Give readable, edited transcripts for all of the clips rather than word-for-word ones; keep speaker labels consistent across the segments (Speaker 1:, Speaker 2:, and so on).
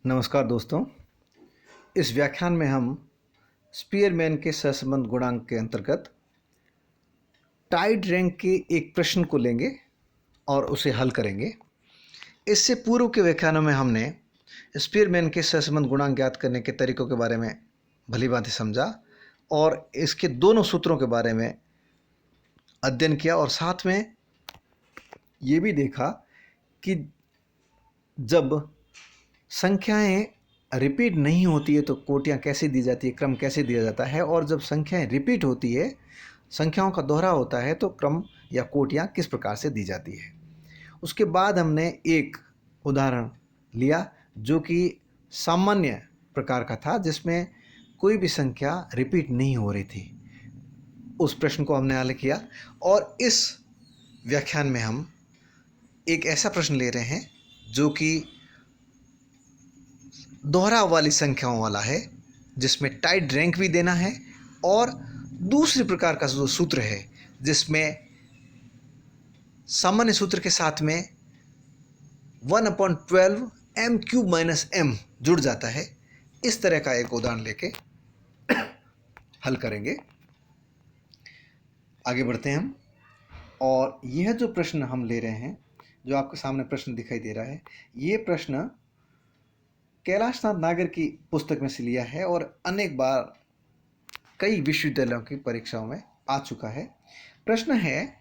Speaker 1: नमस्कार दोस्तों। इस व्याख्यान में हम स्पीयरमैन के सहसंबंध गुणांक के अंतर्गत टाइड रैंक के एक प्रश्न को लेंगे और उसे हल करेंगे। इससे पूर्व के व्याख्यानों में हमने स्पीयरमैन के सहसंबंध गुणांक ज्ञात करने के तरीकों के बारे में भलीभांति समझा और इसके दोनों सूत्रों के बारे में अध्ययन किया और साथ में ये भी देखा कि जब संख्याएं रिपीट नहीं होती है तो कोटियाँ कैसे दी जाती है, क्रम कैसे दिया जाता है, और जब संख्याएं रिपीट होती है, संख्याओं का दोहरा होता है तो क्रम या कोटियाँ किस प्रकार से दी जाती है। उसके बाद हमने एक उदाहरण लिया जो कि सामान्य प्रकार का था, जिसमें कोई भी संख्या रिपीट नहीं हो रही थी। उस प्रश्न को हमने हल किया और इस व्याख्यान में हम एक ऐसा प्रश्न ले रहे हैं जो कि दोहरा वाली संख्याओं वाला है, जिसमें टाइड रैंक भी देना है और दूसरी प्रकार का जो सूत्र है जिसमें सामान्य सूत्र के साथ में 1/12 m क्यूब माइनस m जुड़ जाता है। इस तरह का एक उदाहरण लेके हल करेंगे। आगे बढ़ते हैं हम। और यह जो प्रश्न हम ले रहे हैं, जो आपके सामने प्रश्न दिखाई दे रहा है, ये प्रश्न कैलाशनाथ नागर की पुस्तक में से लिया है और अनेक बार कई विश्वविद्यालयों की परीक्षाओं में आ चुका है। प्रश्न है,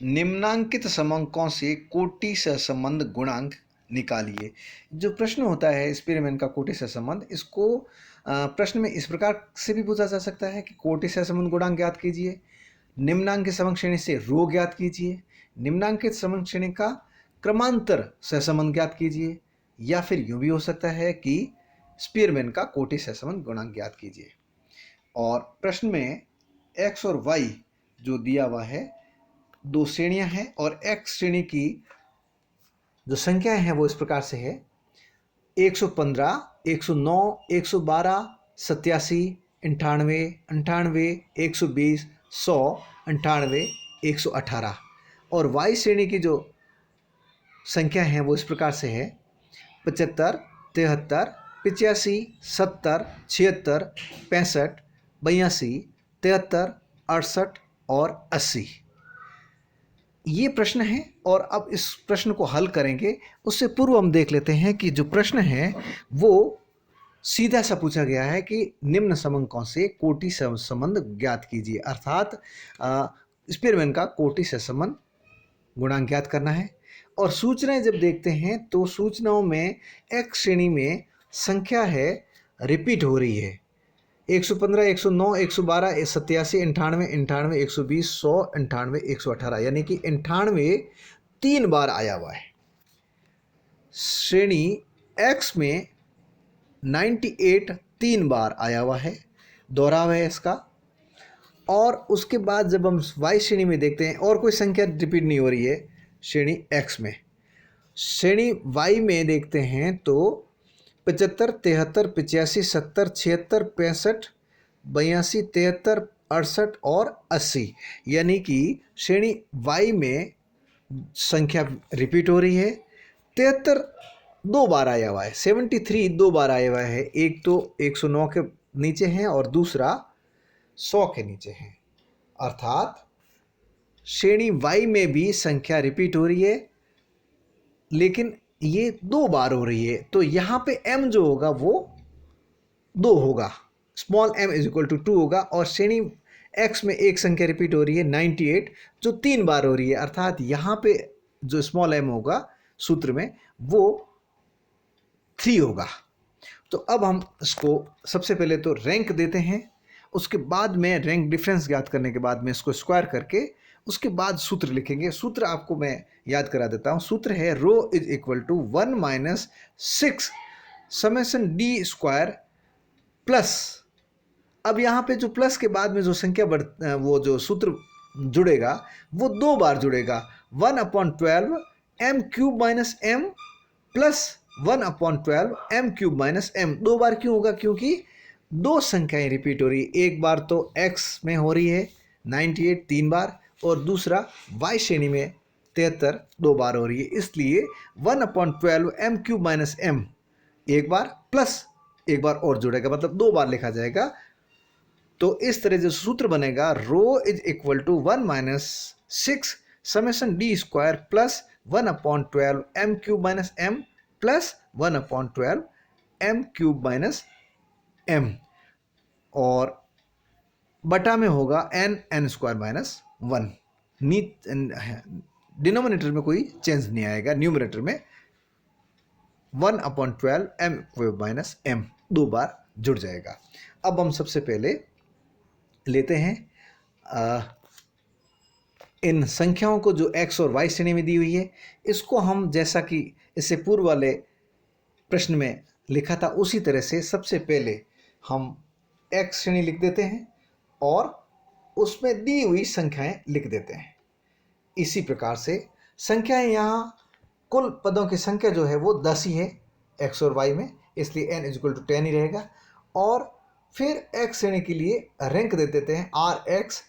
Speaker 1: निम्नांकित समंकों से कोटि सहसंबंध गुणांक निकालिए। जो प्रश्न होता है स्पीयरमैन का कोटि सहसंबंध, इसको प्रश्न में इस प्रकार से भी पूछा जा सकता है कि कोटि सहसंबंध गुणांक ज्ञात कीजिए, निम्नांकित समंक श्रेणी से रो ज्ञात कीजिए, निम्नांकित समंक श्रेणी का क्रमांतर सहसंबंध ज्ञात कीजिए, या फिर यूं भी हो सकता है कि स्पीयरमैन का कोटि सहसंबंध गुणांक ज्ञात कीजिए। और प्रश्न में x और y जो दिया हुआ है, दो श्रेणियां हैं और x श्रेणी की जो संख्याएं हैं वो इस प्रकार से है: 115, 109, 112, 87, 98, 98, 120, 100, 98, 118। और y श्रेणी की जो संख्या हैं वो इस प्रकार से है: 75, 73, 85, 70, 76, 65, 82, 73, 68 और 80। ये प्रश्न है और अब इस प्रश्न को हल करेंगे। उससे पूर्व हम देख लेते हैं कि जो प्रश्न है वो सीधा सा पूछा गया है कि निम्न समंकों से कोटि सहसंबंध ज्ञात कीजिए, अर्थात स्पीयरमैन का कोटि सहसंबंध गुणांक ज्ञात करना है। और सूचनाएं जब देखते हैं तो सूचनाओं में x श्रेणी में संख्या है रिपीट हो रही है: 115, 109, 112, 87, 98, 98, 120, 100, 98, 118, यानी कि 98 3 बार आया हुआ है। श्रेणी x में 98 3 बार आया हुआ है, दोहराव है इसका। और उसके बाद जब हम y श्रेणी में देखते हैं और कोई संख्या रिपीट नहीं हो रही है श्रेणी x में। श्रेणी y में देखते हैं तो 75, 73, 85, 70, 76, 65, 82, 73, 68 और 80, यानी कि श्रेणी y में संख्या रिपीट हो रही है। 73 दो बार आया हुआ है, 73 दो बार आया हुआ है, एक तो 109 के नीचे हैं और दूसरा 100 के नीचे हैं, अर्थात श्रेणी y में भी संख्या रिपीट हो रही है, लेकिन ये 2 बार हो रही है। तो यहाँ पे m जो होगा वो 2 होगा, small m is equal to 2 होगा। और श्रेणी x में एक संख्या रिपीट हो रही है 98, जो 3 बार हो रही है, अर्थात यहाँ पे जो स्मॉल m होगा सूत्र में वो 3 होगा। तो अब हम इसको सबसे पहले तो रैंक देते हैं, उसके बाद में रैंक डिफरेंस ज्ञात करने के बाद में इसको स्क्वायर करके उसके बाद सूत्र लिखेंगे। सूत्र आपको मैं याद करा देता हूँ। सूत्र है rho is equal to 1 minus 6 summation d square plus. अब यहाँ पे जो प्लस के बाद में जो संख्या वो जो सूत्र जुड़ेगा वो 2 बार जुड़ेगा, 1/12 m cube minus m plus 1/12 m cube minus m। 2 बार क्यों होगा? क्योंकि दो संख्याएं रिपीट हो रही है। एक बार तो x में हो रही है 98 3 बार, और दूसरा y श्रेणी में 73 2 बार हो रही है, इसलिए 1/12 m क्यूब माइनस m एक बार प्लस एक बार और जुड़ेगा, मतलब 2 बार लिखा जाएगा। तो इस तरह जो सूत्र बनेगा, rho is equal to 1 minus 6 summation d square plus 1/12 m cube minus m plus 1/12 m cube minus m, और बटा में होगा एन स्क्वायर माइनस 1। डिनोमिनेटर में कोई चेंज नहीं आएगा, न्यूमरेटर में 1/12 एम क्यूब माइनस एम 2 बार जुड़ जाएगा। अब हम सबसे पहले लेते हैं इन संख्याओं को जो x और y श्रेणी में दी हुई है, इसको हम जैसा कि इससे पूर्व वाले प्रश्न में लिखा था उसी तरह से सबसे पहले हम x श्रेणी लिख देते हैं और उसमें दी हुई संख्याएं लिख देते हैं। इसी प्रकार से संख्याएं, यहाँ कुल पदों की संख्या जो है वो 10 ही है x और y में, इसलिए n इक्वल टू 10 ही रहेगा। और फिर x श्रेणी के लिए रैंक दे देते हैं Rx।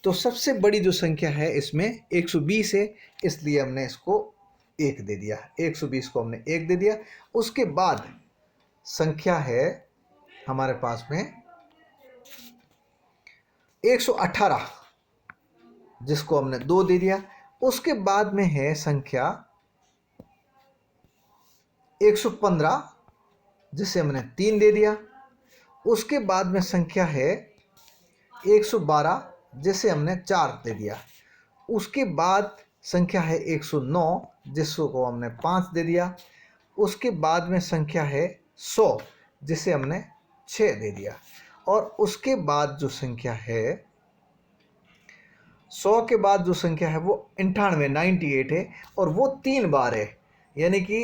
Speaker 1: तो सबसे बड़ी जो संख्या है इसमें 120 है, इसलिए हमने इसको 1 दे दिया, 120 को हमने 1 दे दिया। उसके बाद संख्या है हमारे पास में 118, जिसको हमने 2 दे दिया। उसके बाद में है संख्या 115, जिसे हमने 3 दे दिया। उसके बाद में संख्या है 112, जिसे हमने 4 दे दिया। उसके बाद संख्या है 109, जिसको हमने 5 दे दिया। उसके बाद में संख्या है 100, जिसे हमने 6 दे दिया। और उसके बाद जो संख्या है 100 के बाद जो संख्या है वो 98 है, और वो 3 बार है, यानी कि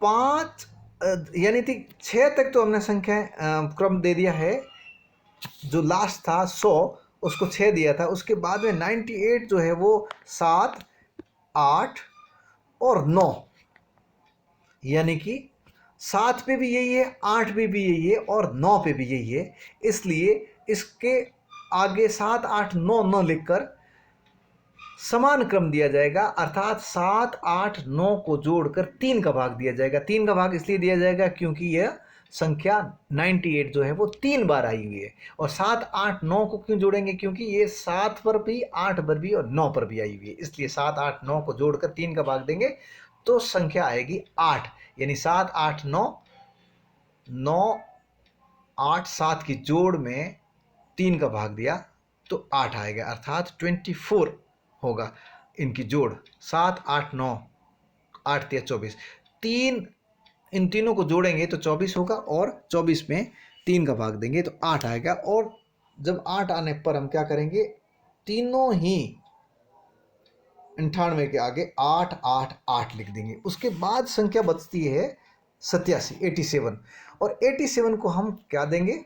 Speaker 1: 5 यानी कि 6 तक तो हमने संख्या क्रम दे दिया है। जो लास्ट था 100 उसको 6 दिया था। उसके बाद में 98 जो है वो 7, 8 और 9, यानी कि 7 पे भी यही है, 8 पे भी यही है और 9 पे भी यही है। इसलिए इसके आगे 7, 8, 9 न लिखकर समान क्रम दिया जाएगा, अर्थात 7, 8, 9 को जोड़कर 3 का भाग दिया जाएगा। 3 का भाग इसलिए दिया जाएगा क्योंकि यह संख्या 98 जो है वो 3 बार आई हुई है। और 7, 8, 9 को क्यों जोड़ेंगे, क्योंकि ये 7 पर भी, 8 पर भी और 9 पर भी आई हुई है, इसलिए 7, 8, 9 को जोड़कर 3 का भाग देंगे तो संख्या आएगी 8। यानी 7, 8, 9, 9, 8, 7 की जोड़ में 3 का भाग दिया तो 8 आएगा, अर्थात 24 होगा इनकी जोड़। 7, 8, 9, 8 या 24, इन तीनों को जोड़ेंगे तो 24 होगा, और 24 में 3 का भाग देंगे तो 8 आएगा। और जब 8 आने पर हम क्या करेंगे, तीनों ही 98 के आगे 8, 8, 8 लिख देंगे। उसके बाद संख्या बचती है 87, और 87 को हम क्या देंगे,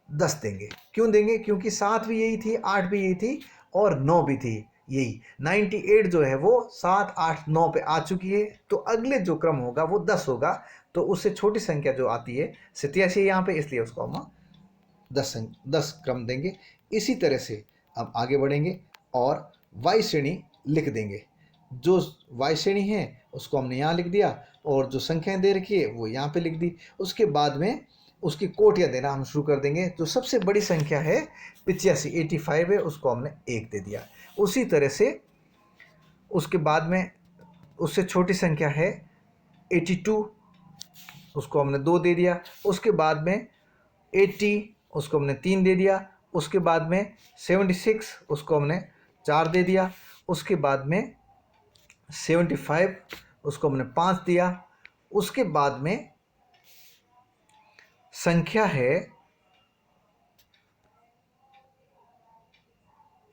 Speaker 1: 10 देंगे। क्यों देंगे, क्योंकि 7 भी यही थी, 8 भी यही थी और 9 भी थी यही। 98 जो है वो 7, 8, 9 पे आ चुकी है, तो अगले जो क्रम होगा वो 10 होगा। तो उससे छोटी संख्या जो आती है 87 यहाँ पे, इसलिए उसको हम 10 क्रम देंगे। इसी तरह से हम आगे बढ़ेंगे और वाई श्रेणी लिख देंगे। जो वाई श्रेणी है उसको हमने यहाँ लिख दिया, और जो संख्याएं दे रखी है वो यहाँ पे लिख दी। उसके बाद में उसकी कोटियाँ देना हम शुरू कर देंगे। जो सबसे बड़ी संख्या है 85 है, उसको हमने 1 दे दिया। उसी तरह से उसके बाद में उससे छोटी संख्या है 82, उसको हमने 2 दे दिया। उसके बाद में 80, उसको हमने 3 दे दिया। उसके बाद में 76, उसको हमने 4 दे दिया। उसके बाद में 75, उसको हमने 5 दिया। उसके बाद में संख्या है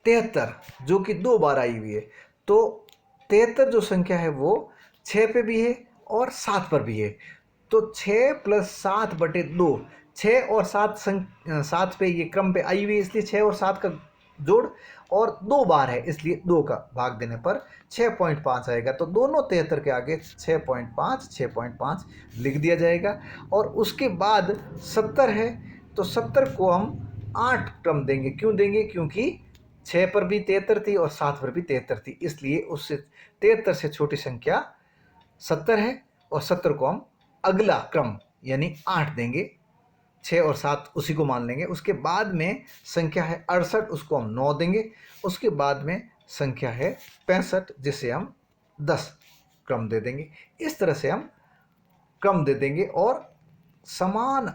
Speaker 1: 73, जो कि 2 बार आई हुई है। तो 73 जो संख्या है वो 6 पे भी है और 7 पर भी है। तो 6 + 7 बटे 2, 6 और 7 पे ये क्रम पे आई हुई है, इसलिए 6 और 7 का जोड़, और 2 बार है इसलिए 2 का भाग देने पर 6.5 आएगा। तो दोनों 73 के आगे 6.5 लिख दिया जाएगा। और उसके बाद 70 है, तो 70 को हम 8 क्रम देंगे। क्यों देंगे, क्योंकि 6 पर भी 73 थी और 7 पर भी 73 थी, इसलिए उससे 73 से छोटी संख्या 70 है और 70 को हम अगला क्रम यानी 8 देंगे, 6 और 7 उसी को मान लेंगे। उसके बाद में संख्या है 68, उसको हम 9 देंगे। उसके बाद में संख्या है 65, जिसे हम 10 क्रम दे देंगे। इस तरह से हम क्रम दे देंगे और समान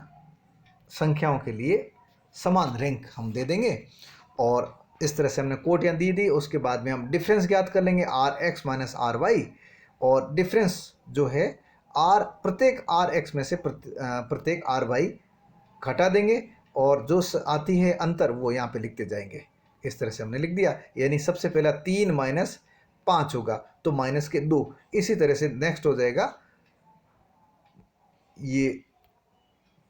Speaker 1: संख्याओं के लिए समान रैंक हम दे देंगे। और इस तरह से हमने कोटियाँ दी दी। उसके बाद में हम डिफरेंस ज्ञात कर लेंगे, R X minus R Y. और डिफरेंस जो है प्रत्येक आर एक्स में से प्रत्येक आर वाई घटा देंगे और जो आती है अंतर वो यहाँ पे लिखते जाएंगे। इस तरह से हमने लिख दिया। यानी सबसे पहला 3 माइनस 5 होगा तो माइनस के 2। इसी तरह से नेक्स्ट हो जाएगा ये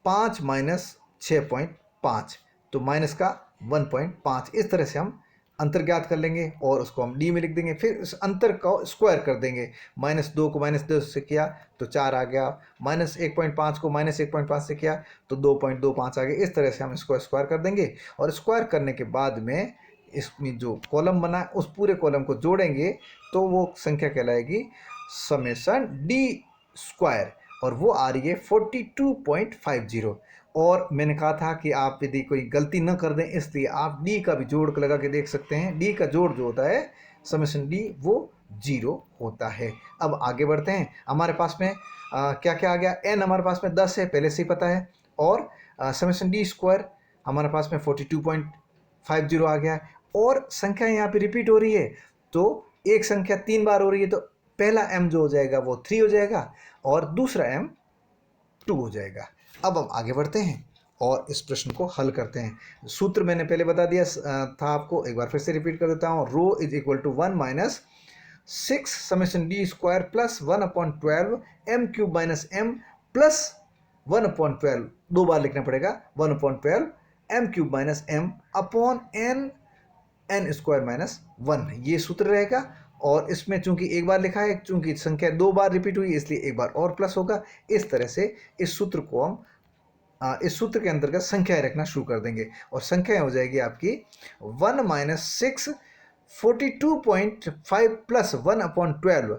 Speaker 1: 5 माइनस 6.5 तो माइनस का 1.5। इस तरह से हम अंतर ज्ञात कर लेंगे और उसको हम डी में लिख देंगे। फिर इस अंतर को स्क्वायर कर देंगे। -2 को -2 से किया तो 4 आ गया, -1.5 को -1.5 से किया तो 2.25 आ गया। इस तरह से हम इसको स्क्वायर कर देंगे और स्क्वायर करने के बाद में इसमें जो कॉलम बना है उस पूरे कॉलम को जोड़ेंगे तो वो संख्या कहलाएगी समेशन डी स्क्वायर और वो आ रही है 42.50। और मैंने कहा था कि आप यदि कोई गलती न कर दें इसलिए आप डी का भी जोड़ लगा के देख सकते हैं। डी का जोड़ जो होता है समेशन डी वो 0 होता है। अब आगे बढ़ते हैं। हमारे पास में क्या क्या आ गया, एन हमारे पास में 10 है पहले से ही पता है और समेशन डी स्क्वायर हमारे पास में 42.50 आ गया और संख्या यहाँ पे रिपीट हो रही है तो एक संख्या 3 बार हो रही है तो पहला m जो हो जाएगा वो 3 हो जाएगा और दूसरा m 2 हो जाएगा। अब हम आगे बढ़ते हैं और इस प्रश्न को हल करते हैं। सूत्र मैंने पहले बता दिया था आपको, एक बार फिर से रिपीट कर देता हूँ। Rho is equal to 1 minus 6 summation d square plus 1/12 m cube minus m plus 1/12, 2 बार लिखना पड़ेगा, 1/12 m cube minus m upon n square minus 1, ये सूत्र रहेगा। और इसमें चूंकि एक बार लिखा है, चूंकि संख्या 2 बार रिपीट हुई इसलिए एक बार और प्लस होगा। इस तरह से इस सूत्र को हम इस सूत्र के अंतर्गत संख्याएं रखना शुरू कर देंगे और संख्याएं हो जाएगी आपकी 1 माइनस 6 42.5 प्लस 1/12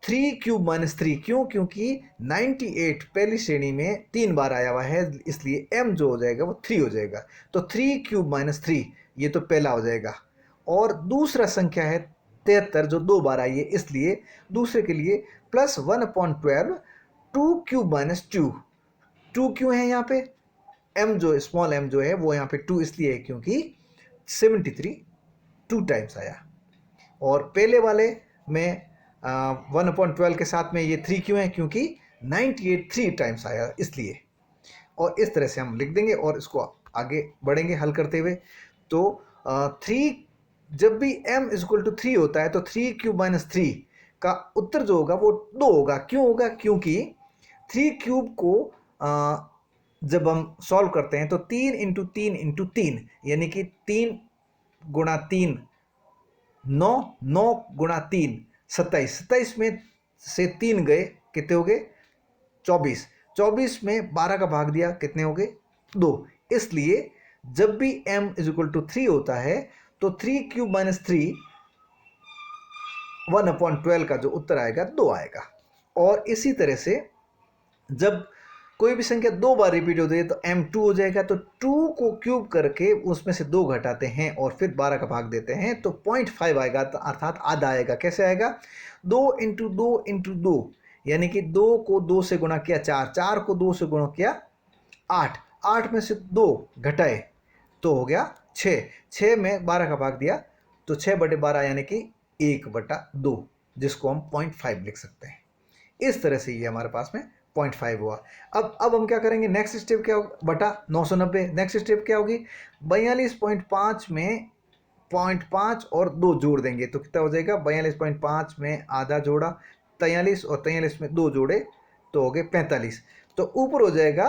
Speaker 1: 3 क्यूब माइनस 3। क्यों? क्योंकि 98 पहली श्रेणी में 3 बार आया हुआ है इसलिए m जो हो जाएगा वो 3 हो जाएगा। तो 3 क्यूब माइनस 3 ये तो पहला हो जाएगा। और दूसरा संख्या है 73 जो 2 बार आई है इसलिए दूसरे के लिए प्लस 1/12 2 क्यूब माइनस 2। 2 क्यों है यहाँ पे? m जो स्मॉल m जो है वो यहाँ पे 2 इसलिए है क्योंकि 73 2 टाइम्स आया और पहले वाले में 1/12 के साथ में ये 3 क्यों है? क्योंकि 98 3 टाइम्स आया इसलिए। और इस तरह से हम लिख देंगे और इसको आगे बढ़ेंगे हल करते हुए। तो 3 जब भी m इक्वल टू 3 होता है तो 3 क्यूब माइनस 3 का उत्तर जो होगा वो 2 होगा। क्यों होगा? क्योंकि 3 क्यूब को जब हम सॉल्व करते हैं तो 3 इंटू 3 इंटू 3 यानी कि 3 गुणा 3 9, 9 गुणा 3 27, 27 में से 3 गए कितने हो गए? 24, 24 में 12 का भाग दिया कितने हो गए? 2। इसलिए जब भी m इक्वल टू 3 होता है तो 3 क्यूब माइनस 3 1/12 का जो उत्तर आएगा 2 आएगा। और इसी तरह से जब कोई भी संख्या 2 बार रिपीट होती है तो m 2 हो जाएगा। तो 2 को क्यूब करके उसमें से 2 घटाते हैं और फिर 12 का भाग देते हैं तो 0.5 आएगा, तो अर्थात आधा आएगा। कैसे आएगा? 2 इंटू 2 इंटू 2 यानी कि 2 को 2 से गुणा किया 4, 4 को 2 से गुणा किया 8, 8 में से 2 घटाए तो हो गया 6, 6 में 12 का भाग दिया तो 6/12 यानी कि 1/2 जिसको हम 0.5 लिख सकते हैं। इस तरह से ये हमारे पास में 0.5 हुआ। अब हम क्या करेंगे? नेक्स्ट स्टेप क्या होगा? बटा 990। नेक्स्ट स्टेप क्या होगी? 42.5 में 0.5 और 2 जोड़ देंगे तो कितना हो जाएगा? 42.5 में आधा जोड़ा 43 और 43 में 2 जोड़े तो हो गए 45। तो ऊपर हो जाएगा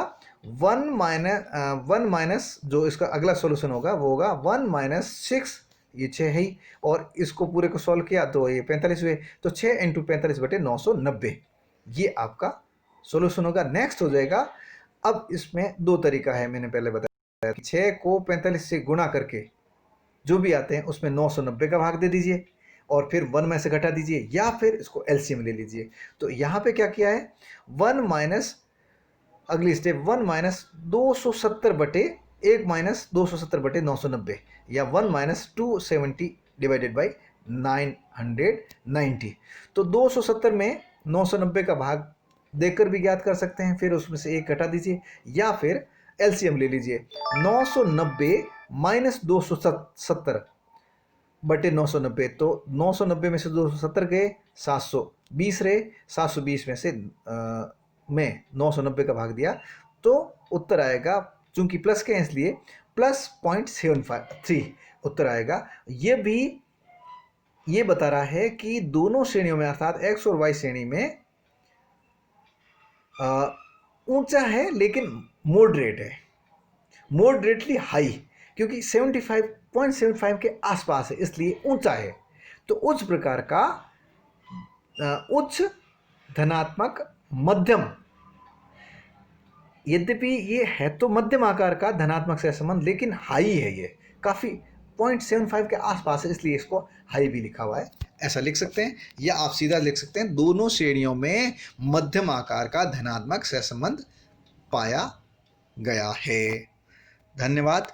Speaker 1: 1 माइनस जो इसका अगला सॉल्यूशन होगा वो होगा 1 माइनस 6, ये 6 है ही, और इसको पूरे को सॉल्व किया तो ये 45 हुए। तो 6 इंटू 45/990 ये आपका सॉल्यूशन होगा। नेक्स्ट हो जाएगा, अब इसमें 2 तरीका है, मैंने पहले बताया 6 को 45 से गुणा करके जो भी आते हैं उसमें 990 का भाग दे दीजिए और फिर 1 में से घटा दीजिए या फिर इसको एलसीएम ले लीजिए। तो यहाँ पे क्या किया है, 1 माइनस, अगली स्टेप 1 माइनस 270 बटे 1 माइनस 270 बटे 990, या 1 माइनस 270 डिवाइडेड बाई 990। तो 270 में 990 का भाग देकर भी ज्ञात कर सकते हैं, फिर उसमें से 1 घटा दीजिए या फिर एलसीएम ले लीजिए। 990 माइनस 270 बटे 990, तो 990 में से 270 गए, 720 रहे, 720 में से में 990 का भाग दिया तो उत्तर आएगा, चूंकि प्लस के हैं इसलिए प्लस 0.753 उत्तर आएगा। ये बता रहा है कि दोनों श्रेणियों में अर्थात एक्स और वाई श्रेणी में ऊंचा है लेकिन मॉडरेट है, मॉडरेटली हाई, क्योंकि 75.75 के आसपास है इसलिए ऊंचा है। तो उच्च प्रकार का उच्च धनात्मक मध्यम, यद्यपि ये है तो मध्यम आकार का धनात्मक सहसंबंध लेकिन हाई है, ये काफ़ी 0.75 के आसपास है इसलिए इसको हाई भी लिखा हुआ है, ऐसा लिख सकते हैं। या आप सीधा लिख सकते हैं दोनों श्रेणियों में मध्यम आकार का धनात्मक सहसंबंध पाया गया है। धन्यवाद।